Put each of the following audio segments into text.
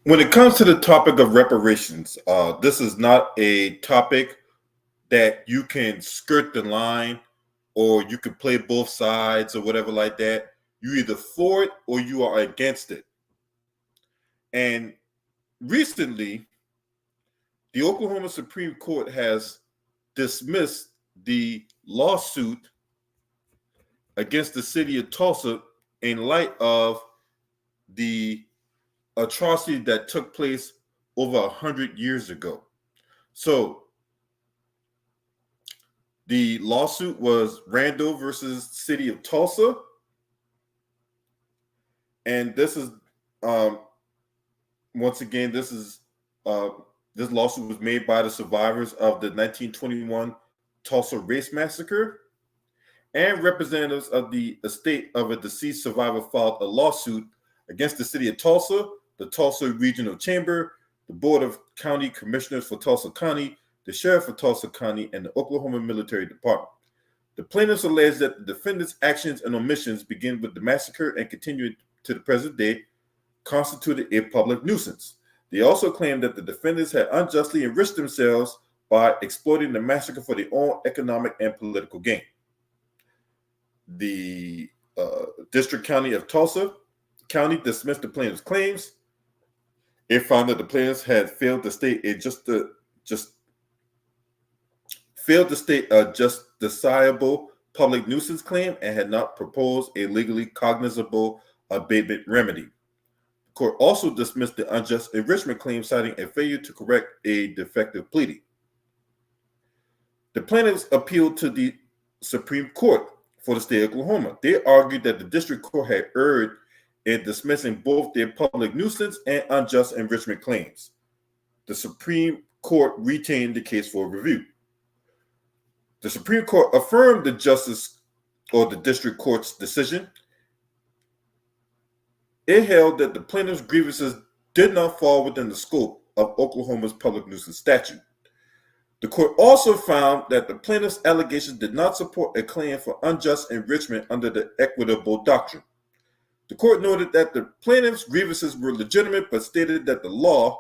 When it comes to the topic of reparations, this is not a topic that you can skirt the line or you can play both sides or whatever like that. You're either for it or you are against it. And recently, the Oklahoma Supreme Court has dismissed the lawsuit against the city of Tulsa in light of the atrocity that took place over 100 years ago. So the lawsuit was Randall versus City of Tulsa, and this is um, once again uh, this lawsuit was made by the survivors of the 1921 Tulsa Race Massacre, and representatives of the estate of a deceased survivor filed a lawsuit against the City of Tulsa, the Tulsa Regional Chamber, the Board of County Commissioners for Tulsa County, the Sheriff of Tulsa County, and the Oklahoma Military Department. The plaintiffs allege that the defendants' actions and omissions begin with the massacre and continue to the present day constituted a public nuisance. They also claim that the defendants had unjustly enriched themselves by exploiting the massacre for their own economic and political gain. The District County of Tulsa County dismissed the plaintiffs' claims. It found that the plaintiffs had failed to state a justiciable public nuisance claim and had not proposed a legally cognizable abatement remedy. The court also dismissed the unjust enrichment claim, citing a failure to correct a defective pleading. The plaintiffs appealed to the Supreme Court for the state of Oklahoma. They argued that the district court had erred in dismissing both their public nuisance and unjust enrichment claims. The Supreme Court retained the case for review. The Supreme Court affirmed the district court's decision. It held that the plaintiff's grievances did not fall within the scope of Oklahoma's public nuisance statute. The court also found that the plaintiff's allegations did not support a claim for unjust enrichment under the equitable doctrine. The court noted that the plaintiff's grievances were legitimate, but stated that the law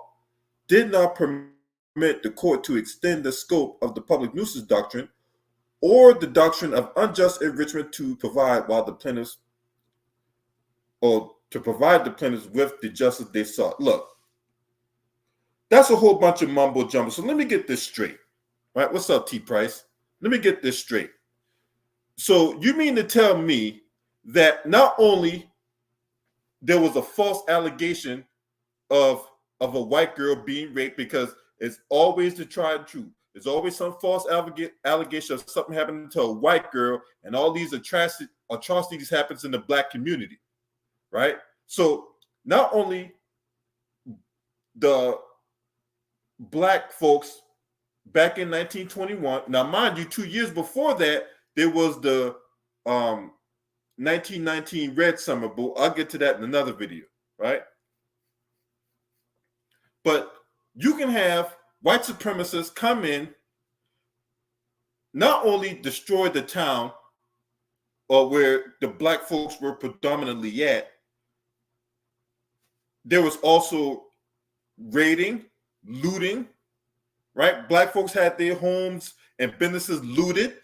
did not permit the court to extend the scope of the public nuisance doctrine or the doctrine of unjust enrichment to provide the plaintiffs with the justice they sought. Look, that's a whole bunch of mumbo jumbo. So let me get this straight. Right? What's up, T Price? Let me get this straight. So you mean to tell me that not only there was a false allegation of a white girl being raped, because it's always the tried truth. There's always some false allegation of something happening to a white girl, and all these atrocities happens in the black community, right? So not only the black folks back in 1921, now mind you, 2 years before that, there was the 1919 Red Summer Bowl. I'll get to that in another video, right? But you can have white supremacists come in, not only destroy the town or where the black folks were predominantly at, there was also raiding, looting, right? Black folks had their homes and businesses looted,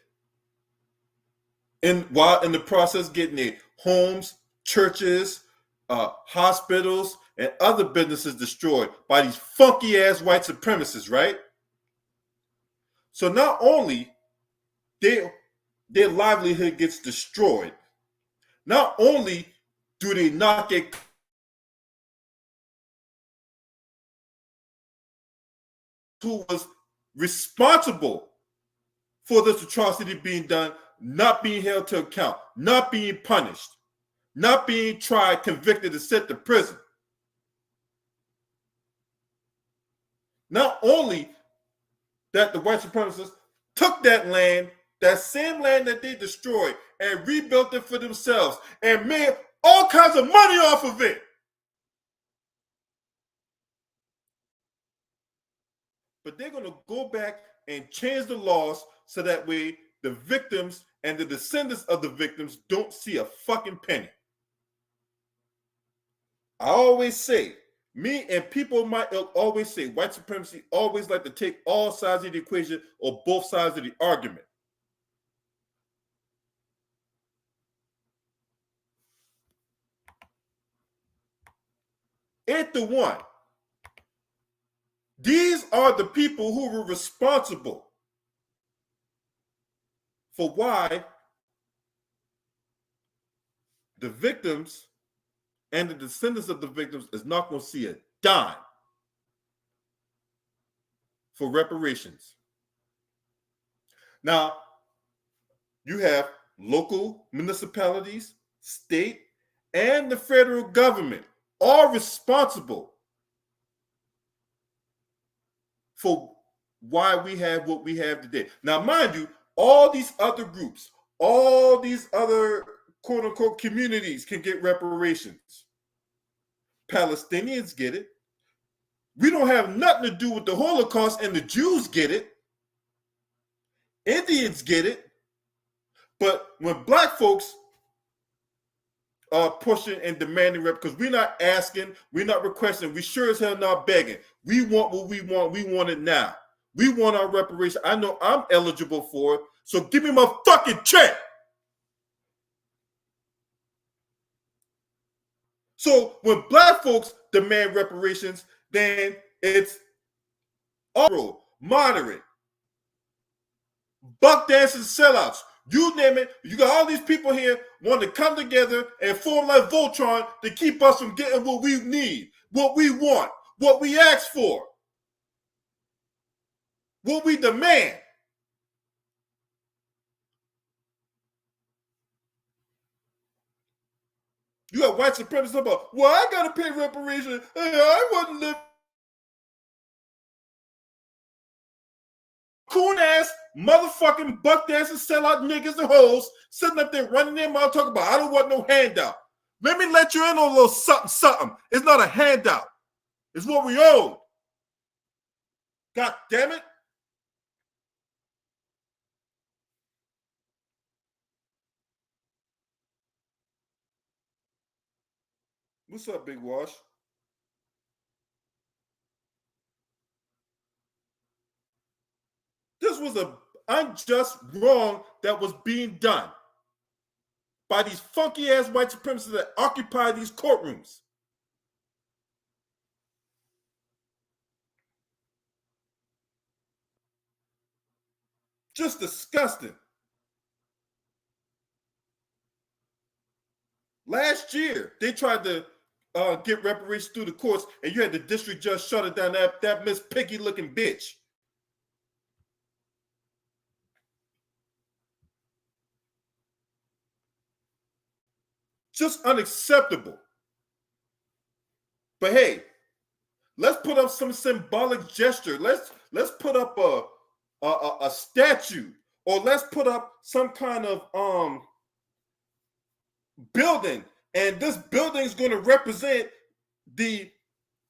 and while in the process getting their homes, churches, hospitals, and other businesses destroyed by these funky ass white supremacists, right? So not only their livelihood gets destroyed, not only do they not get who was responsible for this atrocity being done, not being held to account, not being punished, not being tried, convicted, and sent to prison. Not only that the white supremacists took that land, that same land that they destroyed, and rebuilt it for themselves and made all kinds of money off of it. But they're going to go back and change the laws so that way the victims and the descendants of the victims don't see a fucking penny. I always say, me and people of my ilk always say white supremacy always like to take all sides of the equation or both sides of the argument. Ain't the one. These are the people who were responsible for why the victims and the descendants of the victims is not going to see a dime for reparations. Now, you have local municipalities, state, and the federal government all responsible for why we have what we have today. Now, mind you, all these other groups, all these other quote unquote communities can get reparations. Palestinians get it. We don't have nothing to do with the Holocaust, and the Jews get it. Indians get it. But when black folks are pushing and demanding because we're not asking, we're not requesting, we sure as hell not begging. We want what we want it now. We want our reparation. I know I'm eligible for it, so give me my fucking check. So when black folks demand reparations, then it's all moderate, buck dancing sellouts. You name it, you got all these people here want to come together and form like Voltron to keep us from getting what we need, what we want, what we ask for, what we demand. You got white supremacists about, well, I got to pay reparations. I wasn't living. Coon ass motherfucking buck dancing sellout niggas and hoes sitting up there running their mouth talking about I don't want no handout. Let me let you in on a little something. It's not a handout. It's what we owe. God damn it. What's up, Big Wash? This was an unjust wrong that was being done by these funky ass white supremacists that occupy these courtrooms. Just disgusting. Last year, they tried to get reparations through the courts, and you had the district judge shut it down. That Miss Piggy looking bitch. Just unacceptable. But hey, let's put up some symbolic gesture. Let's put up a statue, or let's put up some kind of building, and this building is going to represent the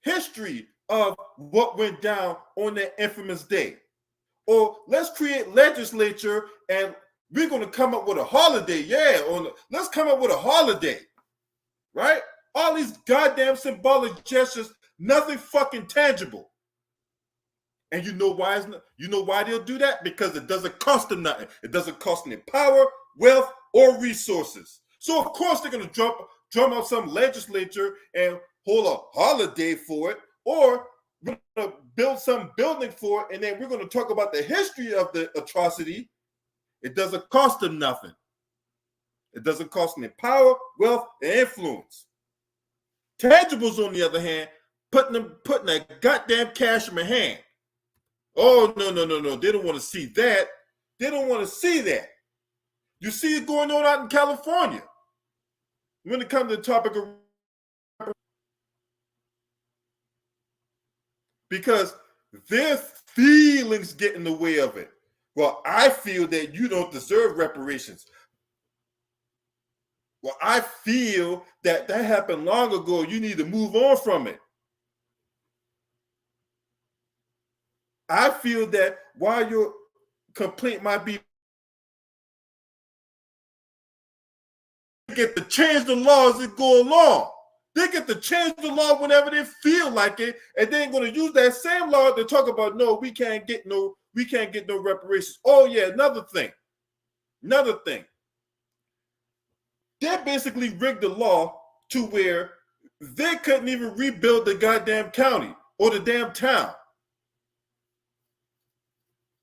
history of what went down on that infamous day. Or let's create legislature and we're going to come up with a holiday. Yeah, let's come up with a holiday, right? All these goddamn symbolic gestures, nothing fucking tangible. And you know why? You know why they'll do that? Because it doesn't cost them nothing. It doesn't cost them power, wealth, or resources. So of course they're going to drum up some legislature and hold a holiday for it, or we're going to build some building for it, and then we're going to talk about the history of the atrocity. It doesn't cost them nothing. It doesn't cost them power, wealth, and influence. Tangibles, on the other hand, putting that goddamn cash in my hand. Oh, no. They don't want to see that. They don't want to see that. You see it going on out in California. When it comes to the topic of, because their feelings get in the way of it. Well, I feel that you don't deserve reparations. Well, I feel that happened long ago. You need to move on from it. I feel that while your complaint might be get to change the laws that go along. They get to change the law whenever they feel like it, and they're going to use that same law to talk about no, we can't get no reparations. Oh yeah, another thing. They basically rigged the law to where they couldn't even rebuild the goddamn county or the damn town.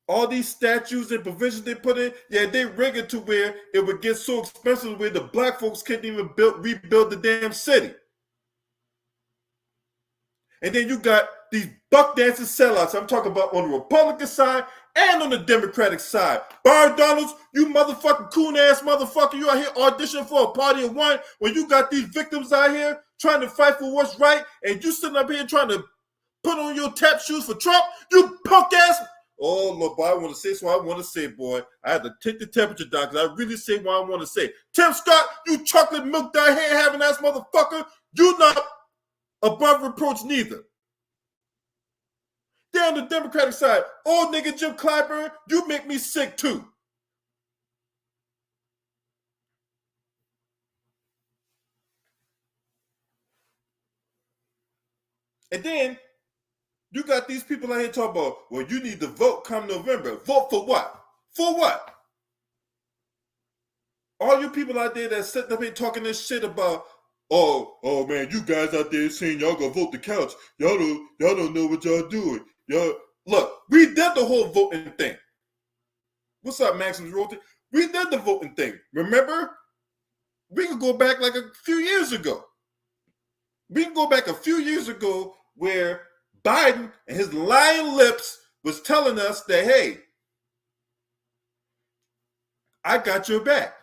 All these statues and provisions they put in, yeah, they rigged it to where it would get so expensive where the black folks couldn't even rebuild the damn city. And then you got these buck dancing sellouts. I'm talking about on the Republican side and on the Democratic side. Byron Donalds, you motherfucking coon-ass motherfucker, you out here auditioning for a party of one when you got these victims out here trying to fight for what's right, and you sitting up here trying to put on your tap shoes for Trump, you punk-ass. Oh, look, boy, I want to say so I want to say, boy. I had to take the temperature down because I really say what I want to say. Tim Scott, you chocolate milk dye hair having ass motherfucker, you not above reproach neither. Down the Democratic side, old nigga Jim Clyburn, you make me sick too. And then you got these people out here talking about, well, you need to vote come November. Vote for what? For what? All you people out there that's sitting up here talking this shit about, oh man, you guys out there saying y'all gonna vote the couch. Y'all don't know what y'all doing. Y'all look, we did the whole voting thing. What's up, Maximus Rolte? We did the voting thing. Remember? We can go back like a few years ago. We can go back a few years ago where Biden and his lying lips was telling us that, hey, I got your back.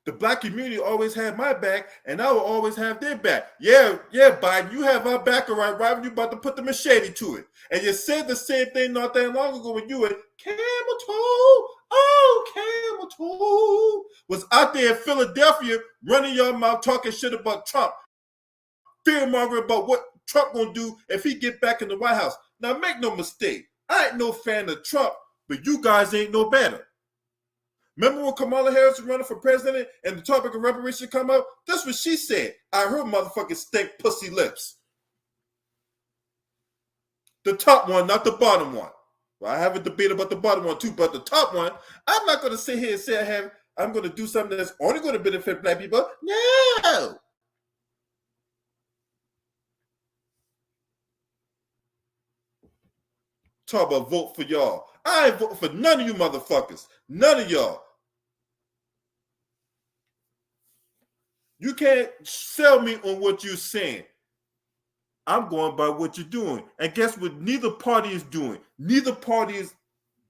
The black community always had my back, and I will always have their back. Yeah, Biden, you have our back, all right? Why were you about to put the machete to it? And you said the same thing not that long ago when you were Camel Toe, Camel Toe, was out there in Philadelphia running your mouth talking shit about Trump, fear-mongering about what Trump gonna do if he get back in the White House. Now, make no mistake, I ain't no fan of Trump, but you guys ain't no better. Remember when Kamala Harris was running for president and the topic of reparations come up? That's what she said. I heard motherfucking stink pussy lips. The top one, not the bottom one. Well, I have a debate about the bottom one too, but the top one, I'm not going to sit here and say I'm going to do something that's only going to benefit black people. No. Talk about vote for y'all. I ain't voting for none of you motherfuckers. None of y'all. You can't sell me on what you're saying. I'm going by what you're doing. And guess what neither party is doing? Neither party is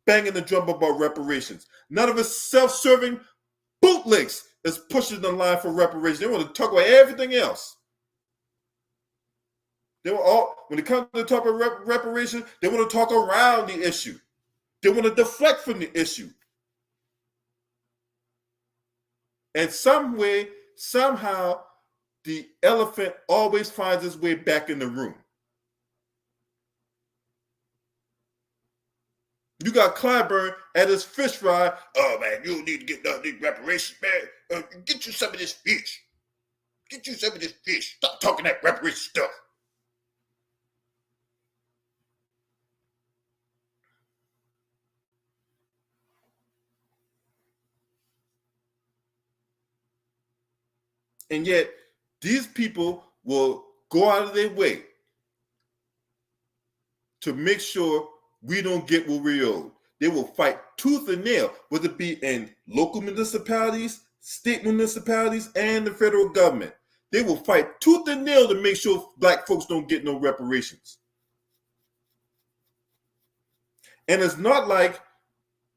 banging the drum about reparations. None of us self-serving bootlicks is pushing the line for reparations. They want to talk about everything else. They were all, when it comes to the topic of reparations, they want to talk around the issue. They want to deflect from the issue. And some way, somehow, the elephant always finds its way back in the room. You got Clyburn at his fish fry. Oh man, you need to get these reparations, man. Get you some of this fish. Get you some of this fish. Stop talking that reparation stuff. And yet, these people will go out of their way to make sure we don't get what we owe. They will fight tooth and nail, whether it be in local municipalities, state municipalities, and the federal government. They will fight tooth and nail to make sure black folks don't get no reparations. And it's not like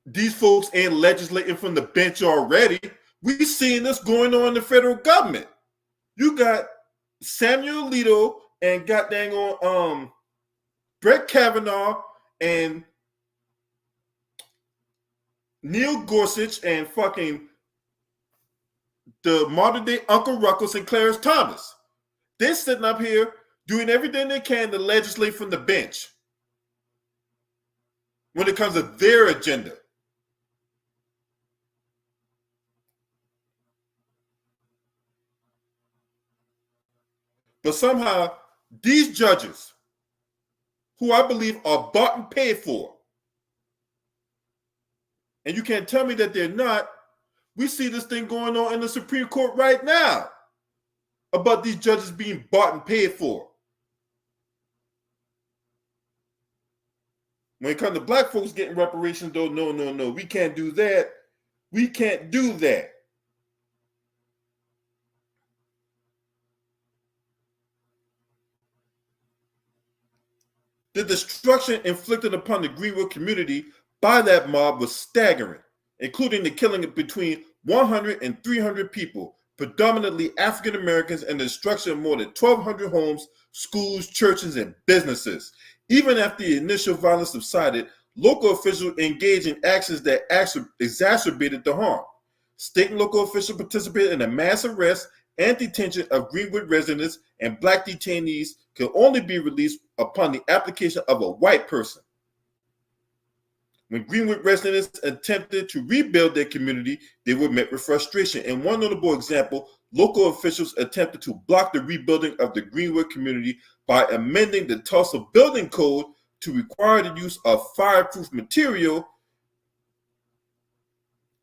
these folks ain't legislating from the bench already. We've seen this going on in the federal government. You got Samuel Alito and goddamn on Brett Kavanaugh and Neil Gorsuch and fucking the modern day Uncle Ruckles and Clarence Thomas. They're sitting up here doing everything they can to legislate from the bench when it comes to their agenda. But somehow these judges, who I believe are bought and paid for, and you can't tell me that they're not, we see this thing going on in the Supreme Court right now about these judges being bought and paid for. When it comes to black folks getting reparations, though, no, we can't do that. We can't do that. The destruction inflicted upon the Greenwood community by that mob was staggering, including the killing of between 100 and 300 people, predominantly African Americans, and the destruction of more than 1,200 homes, schools, churches, and businesses. Even after the initial violence subsided, local officials engaged in actions that exacerbated the harm. State and local officials participated in a mass arrest and detention of Greenwood residents, and black detainees can only be released upon the application of a white person. When Greenwood residents attempted to rebuild their community, they were met with frustration. In one notable example, local officials attempted to block the rebuilding of the Greenwood community by amending the Tulsa building code to require the use of fireproof material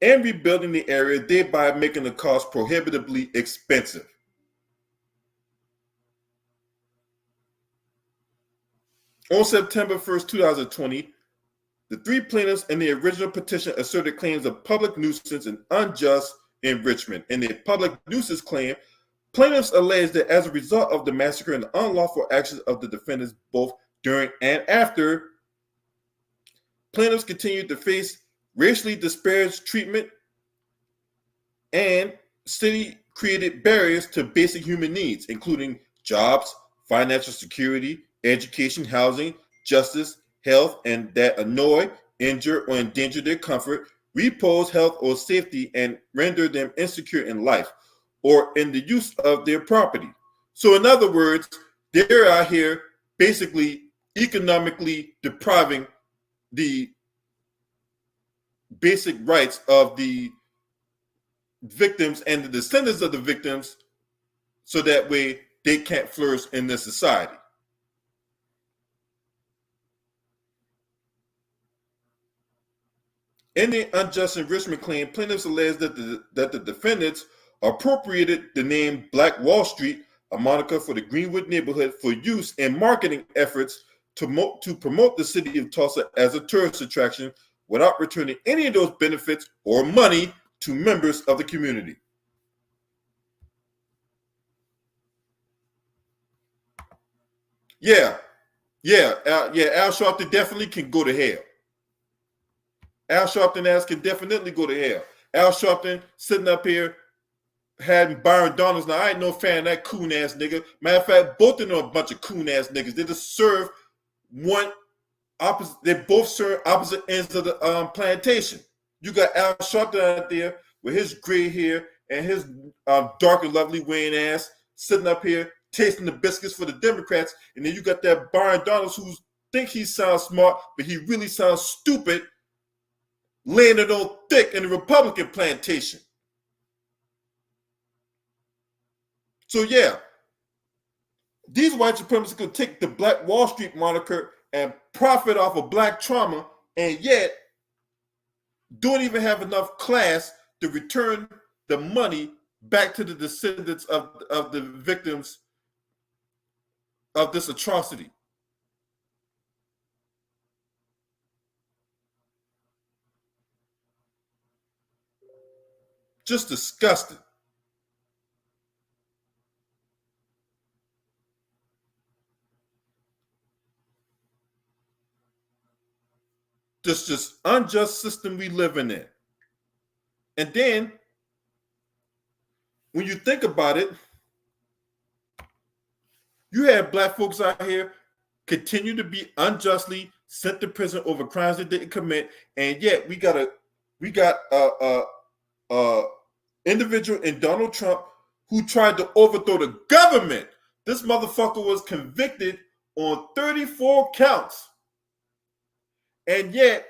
and rebuilding the area, thereby making the cost prohibitively expensive. On September 1st, 2020, the three plaintiffs in the original petition asserted claims of public nuisance and unjust enrichment. In their public nuisance claim, plaintiffs alleged that as a result of the massacre and the unlawful actions of the defendants both during and after, plaintiffs continued to face racially disparaged treatment and city-created barriers to basic human needs, including jobs, financial security, education, housing, justice, health, and that annoy, injure, or endanger their comfort, repose, health, or safety, and render them insecure in life or in the use of their property. So in other words, they're out here basically economically depriving the basic rights of the victims and the descendants of the victims, so that way they can't flourish in this society. In the unjust enrichment claim, plaintiffs allege that the defendants appropriated the name Black Wall Street, a moniker for the Greenwood neighborhood, for use in marketing efforts to promote the city of Tulsa as a tourist attraction without returning any of those benefits or money to members of the community. Al Sharpton definitely can go to hell. Al Sharpton ass can definitely go to hell. Al Sharpton sitting up here having Byron Donalds. Now, I ain't no fan of that coon ass nigga. Matter of fact, both of them are a bunch of coon ass niggas. They just serve one opposite. They both serve opposite ends of the plantation. You got Al Sharpton out there with his gray hair and his dark and lovely Wayne ass sitting up here tasting the biscuits for the Democrats, and then you got that Byron Donalds who think he sounds smart, but he really sounds stupid, laying it on thick in the Republican plantation. So yeah, these white supremacists could take the Black Wall Street moniker and profit off of black trauma, and yet don't even have enough class to return the money back to the descendants of the victims of this atrocity. Just disgusting. This just unjust system we living in. And then when you think about it, you have black folks out here continue to be unjustly sent to prison over crimes they didn't commit, and yet we got a individual in Donald Trump who tried to overthrow the government. This motherfucker was convicted on 34 counts, and yet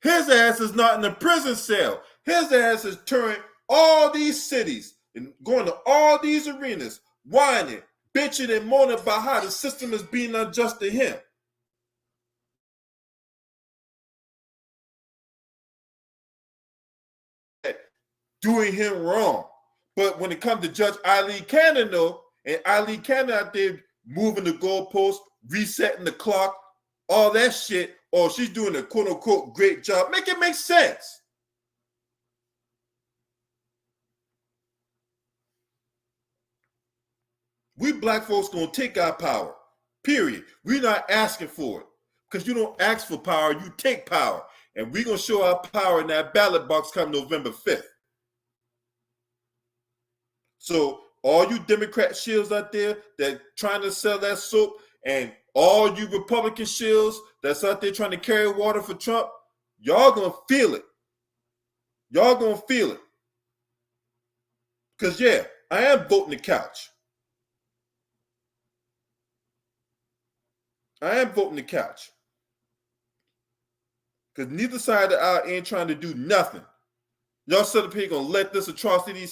his ass is not in a prison cell. His ass is touring all these cities and going to all these arenas, whining, bitching and moaning about how the system is being unjust to him. Doing him wrong. But when it comes to Judge Eileen Cannon, though, and Eileen Cannon out there moving the goalpost, resetting the clock, all that shit, or she's doing a quote-unquote great job, make it make sense. We black folks gonna take our power, period. We're not asking for it, because you don't ask for power, you take power. And we're gonna show our power in that ballot box come November 5th. So all you Democrat shills out there that trying to sell that soap, and all you Republican shills that's out there trying to carry water for Trump, y'all gonna feel it. Y'all gonna feel it. Because, yeah, I am voting the couch. I am voting the couch. Because neither side of the aisle ain't trying to do nothing. Y'all sit up here gonna let this atrocity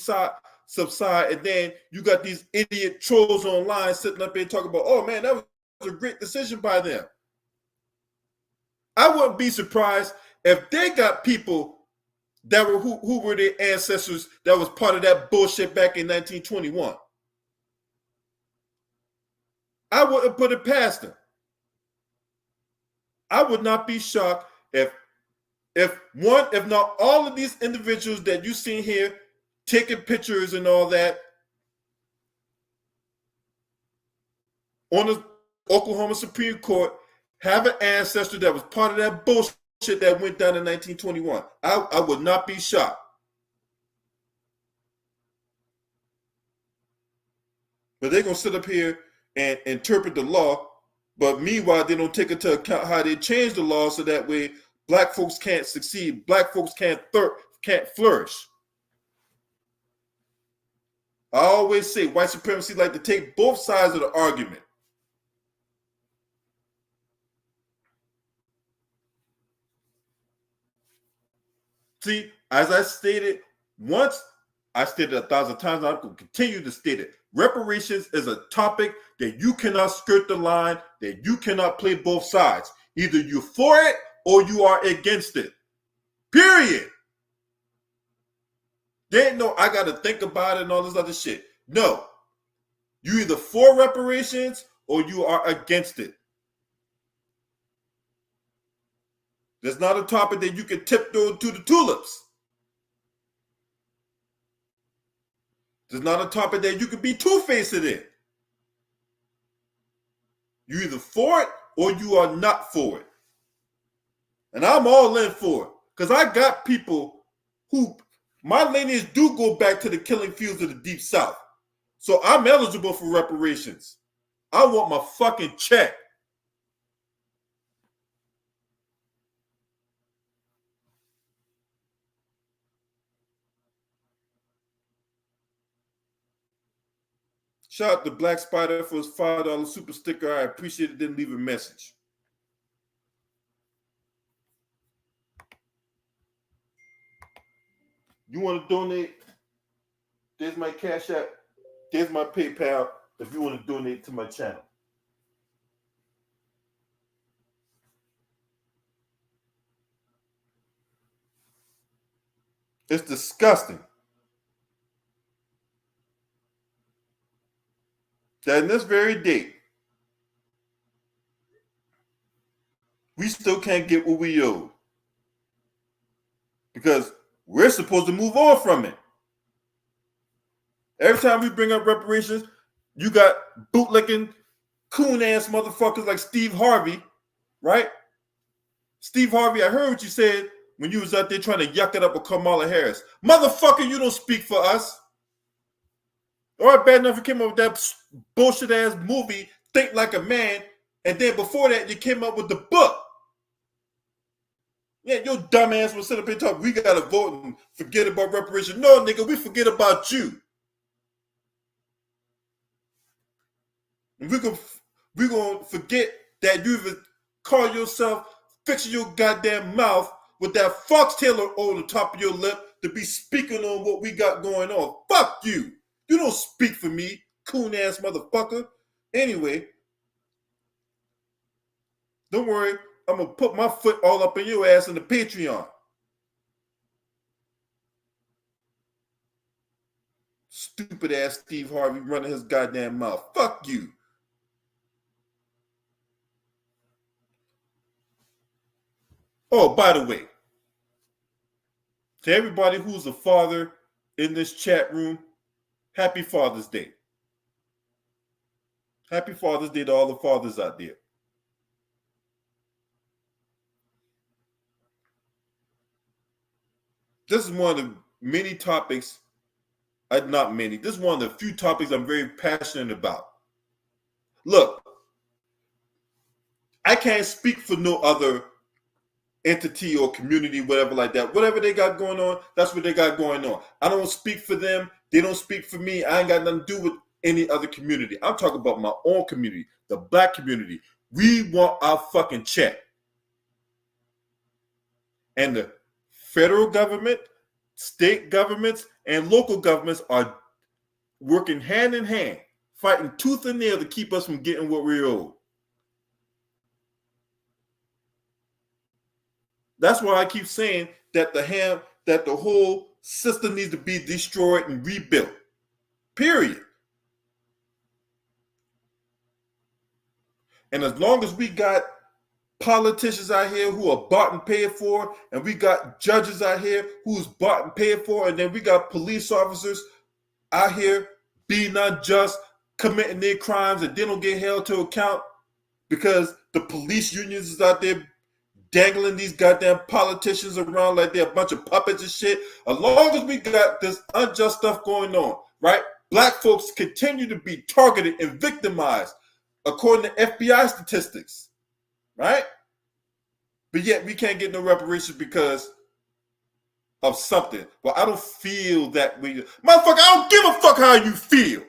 subside, and then you got these idiot trolls online sitting up here talking about, oh man, that was a great decision by them. I wouldn't be surprised if they got people that were who were their ancestors that was part of that bullshit back in 1921. I wouldn't put it past them. I would not be shocked if not all of these individuals that you see here taking pictures and all that on the Oklahoma Supreme Court have an ancestor that was part of that bullshit that went down in 1921. I would not be shocked. But they're going to sit up here and interpret the law, but meanwhile, they don't take into account how they change the law so that way black folks can't succeed, black folks can't flourish. I always say white supremacy like to take both sides of the argument. See, as I stated once, I stated 1,000 times, I'm going to continue to state it. Reparations is a topic that you cannot skirt the line, that you cannot play both sides. Either you're for it or you are against it. Period. They ain't no, I got to think about it and all this other shit. No. You either for reparations or you are against it. There's not a topic that you can tiptoe to the tulips. There's not a topic that you can be two-faced in. You're either for it or you are not for it. And I'm all in for it. Because I got people who, my lineage do go back to the killing fields of the Deep South. So I'm eligible for reparations. I want my fucking check. Shout out to Black Spider for his $5 super sticker. I appreciate it. Didn't leave a message. You want to donate? There's my Cash App. There's my PayPal if you want to donate to my channel. It's disgusting that in this very date, we still can't get what we owe. Because we're supposed to move on from it. Every time we bring up reparations, you got bootlicking, coon-ass motherfuckers like Steve Harvey, right? Steve Harvey, I heard what you said when you was out there trying to yuck it up with Kamala Harris. Motherfucker, you don't speak for us. All right, bad enough you came up with that bullshit-ass movie, Think Like a Man, and then before that, you came up with the book. Yeah, your dumb ass will sit up and talk, we gotta vote and forget about reparations. No, nigga, we forget about you. And we're gonna forget that you even call yourself fixing your goddamn mouth with that foxtail on the top of your lip to be speaking on what we got going on. Fuck you. You don't speak for me. coon ass motherfucker. Anyway, don't worry. I'm going to put my foot all up in your ass in the Patreon. Stupid ass Steve Harvey running his goddamn mouth. Fuck you. Oh, by the way, to everybody who's a father in this chat room, happy Father's Day. Happy Father's Day to all the fathers out there. This is one of the many topics, not many, this is one of the few topics I'm very passionate about. Look, I can't speak for no other entity or community, whatever like that. Whatever they got going on, that's what they got going on. I don't speak for them. They don't speak for me. I ain't got nothing to do with any other community. I'm talking about my own community, the black community. We want our fucking check. And the federal government, state governments, and local governments are working hand in hand, fighting tooth and nail to keep us from getting what we owe. That's why I keep saying that the whole system needs to be destroyed and rebuilt. Period. And as long as we got politicians out here who are bought and paid for, and we got judges out here who's bought and paid for, and then we got police officers out here being unjust, committing their crimes, and they don't get held to account because the police unions is out there dangling these goddamn politicians around like they're a bunch of puppets and shit. As long as we got this unjust stuff going on, right? Black folks continue to be targeted and victimized according to FBI statistics, right? But yet we can't get no reparations because of something. Well, I don't feel that way. Motherfucker, I don't give a fuck how you feel.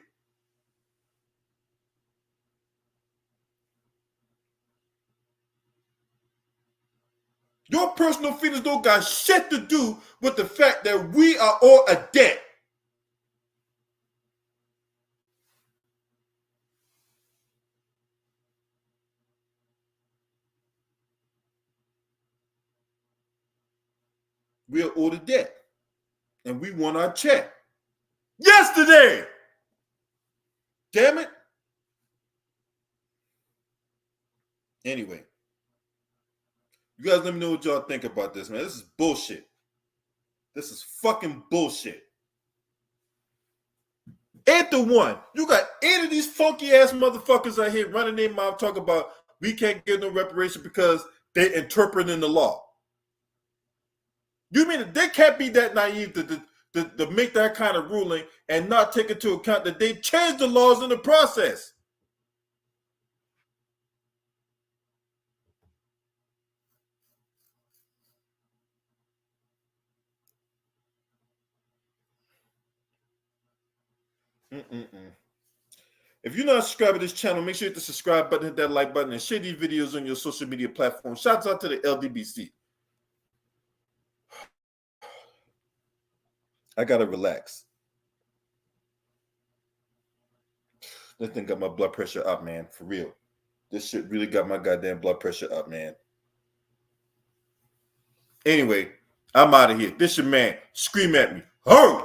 Your personal feelings don't got shit to do with the fact that we are all a debt. We are owed a debt. And we want our check. Yesterday! Damn it. Anyway. You guys let me know what y'all think about this, man. This is bullshit. This is fucking bullshit. 8-1. You got 8 of these funky ass motherfuckers out here running their mouth talking about we can't get no reparation because they interpreting the law. You mean they can't be that naive to make that kind of ruling and not take into account that they changed the laws in the process? If you're not subscribed to this channel, make sure you hit the subscribe button, hit that like button, and share these videos on your social media platforms. Shouts out to the LDBC. I gotta relax. This thing got my blood pressure up, man. For real. This shit really got my goddamn blood pressure up, man. Anyway, I'm out of here. This your man. Scream at me. Hurry!